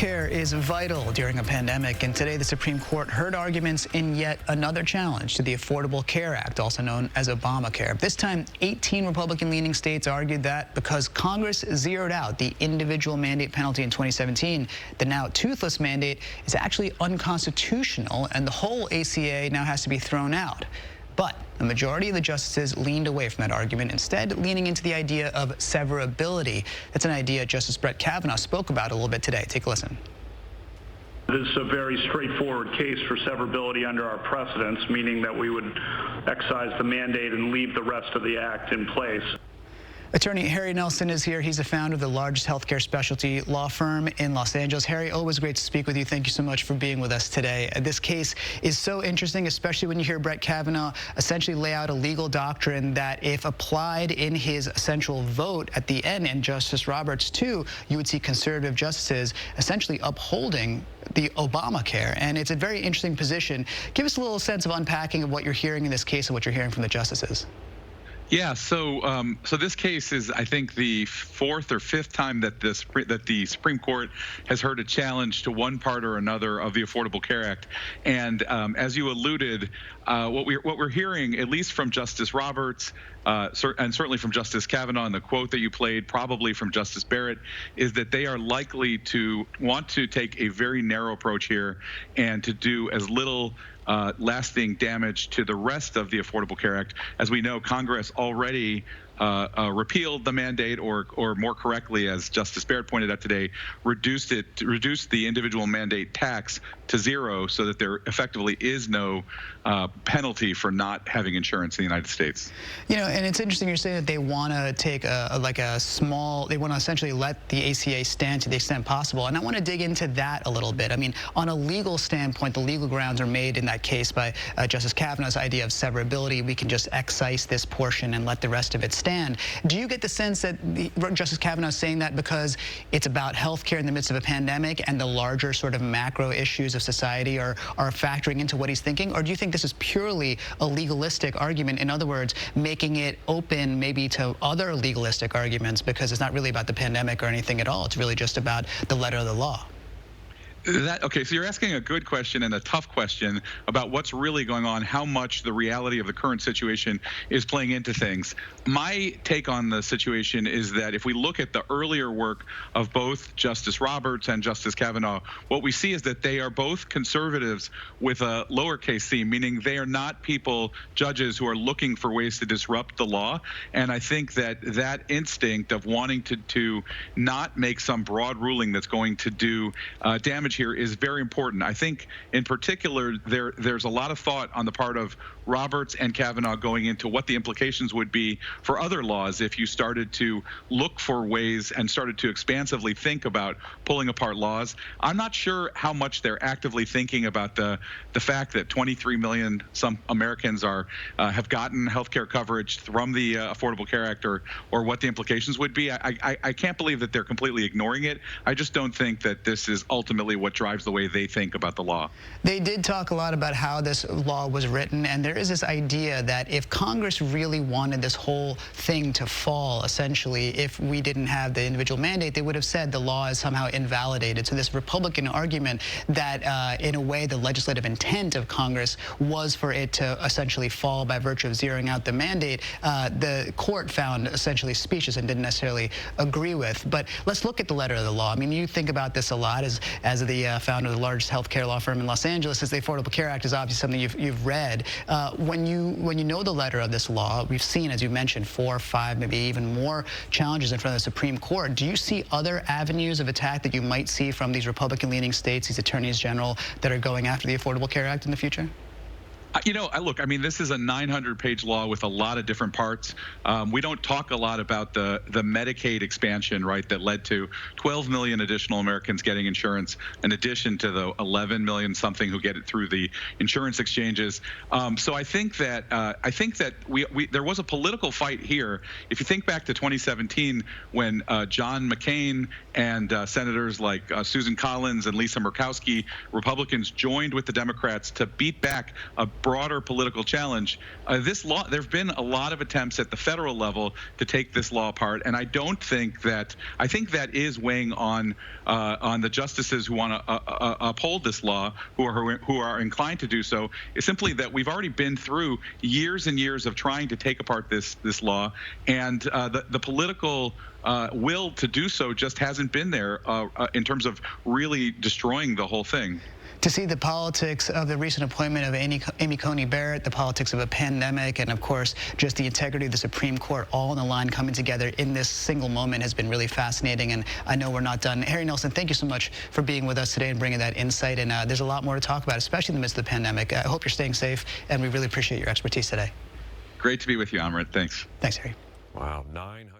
Healthcare is vital during a pandemic, and today the Supreme Court heard arguments in yet another challenge to the Affordable Care Act, also known as ObamaCare. This time, 18 Republican-leaning states argued that because Congress zeroed out the individual mandate penalty in 2017, the now toothless mandate is actually unconstitutional, and the whole ACA now has to be thrown out. But the majority of the justices leaned away from that argument, instead leaning into the idea of severability. That's an idea Justice Brett Kavanaugh spoke about a little bit today. Take a listen. This is a very straightforward case for severability under our precedents, meaning that we would excise the mandate and leave the rest of the act in place. Attorney Harry Nelson is here. He's the founder of the largest healthcare specialty law firm in Los Angeles. Harry, always great to speak with you. Thank you so much for being with us today. This case is so interesting, especially when you hear Brett Kavanaugh essentially lay out a legal doctrine that if applied in his essential vote at the end, and Justice Roberts too, you would see conservative justices essentially upholding the Obamacare. And it's a very interesting position. Give us a little sense of unpacking of what you're hearing in this case and what you're hearing from the justices. Yeah, so this case is, I think, the fourth or fifth time that the Supreme Court has heard a challenge to one part or another of the Affordable Care Act. And as you alluded, what we're hearing, at least from Justice Roberts, and certainly from Justice Kavanaugh, and the quote that you played, probably from Justice Barrett, is that they are likely to want to take a very narrow approach here and to do as little lasting damage to the rest of the Affordable Care Act. As we know, Congress already repealed the mandate, or more correctly, as Justice Barrett pointed out today, reduced the individual mandate tax to zero, so that there effectively is no penalty for not having insurance in the United States. You know, and it's interesting you're saying that they want to take they want to essentially let the ACA stand to the extent possible. And I want to dig into that a little bit. I mean, on a legal standpoint, the legal grounds are made in that case by Justice Kavanaugh's idea of severability. We can just excise this portion and let the rest of it stand. Do you get the sense that Justice Kavanaugh is saying that because it's about health care in the midst of a pandemic and the larger sort of macro issues of society are factoring into what he's thinking? Or do you think this is purely a legalistic argument? In other words, making it open maybe to other legalistic arguments because it's not really about the pandemic or anything at all. It's really just about the letter of the law. Okay, so you're asking a good question and a tough question about what's really going on, how much the reality of the current situation is playing into things. My take on the situation is that if we look at the earlier work of both Justice Roberts and Justice Kavanaugh, what we see is that they are both conservatives with a lowercase c, meaning they are not judges who are looking for ways to disrupt the law. And I think that that instinct of wanting to not make some broad ruling that's going to do damage here is very important. I think in particular there's a lot of thought on the part of Roberts and Kavanaugh going into what the implications would be for other laws if you started to look for ways and started to expansively think about pulling apart laws. I'm not sure how much they're actively thinking about the fact that 23 million some Americans have gotten health care coverage from the Affordable Care Act, or what the implications would be. I can't believe that they're completely ignoring it. I just don't think that this is ultimately what drives the way they think about the law. They did talk a lot about how this law was written, and there is this idea that if Congress really wanted this whole thing to fall, essentially, if we didn't have the individual mandate, they would have said the law is somehow invalidated. So this Republican argument that, in a way, the legislative intent of Congress was for it to essentially fall by virtue of zeroing out the mandate, the court found essentially specious and didn't necessarily agree with. But let's look at the letter of the law. I mean, you think about this a lot as the founder of the largest healthcare law firm in Los Angeles, as the Affordable Care Act is obviously something you've read. When you know the letter of this law, we've seen, as you mentioned, 4 or 5, maybe even more challenges in front of the Supreme Court. Do you see other avenues of attack that you might see from these Republican-leaning states, these attorneys general, that are going after the Affordable Care Act in the future? You know, look, I mean, this is a 900-page law with a lot of different parts. We don't talk a lot about the Medicaid expansion, right, that led to 12 million additional Americans getting insurance, in addition to the 11 million something who get it through the insurance exchanges. So I think that there was a political fight here. If you think back to 2017, when John McCain and senators like Susan Collins and Lisa Murkowski, Republicans, joined with the Democrats to beat back a broader political challenge, this law, there have been a lot of attempts at the federal level to take this law apart, and I think that is weighing on the justices who want to uphold this law, who are inclined to do so. It's simply that we've already been through years and years of trying to take apart this law, and the political will to do so just hasn't been there in terms of really destroying the whole thing. To see the politics of the recent appointment of Amy Coney Barrett, the politics of a pandemic, and of course, just the integrity of the Supreme Court all in the line coming together in this single moment has been really fascinating, and I know we're not done. Harry Nelson, thank you so much for being with us today and bringing that insight, and there's a lot more to talk about, especially in the midst of the pandemic. I hope you're staying safe, and we really appreciate your expertise today. Great to be with you, Amrit. Thanks. Thanks, Harry. Wow, 900.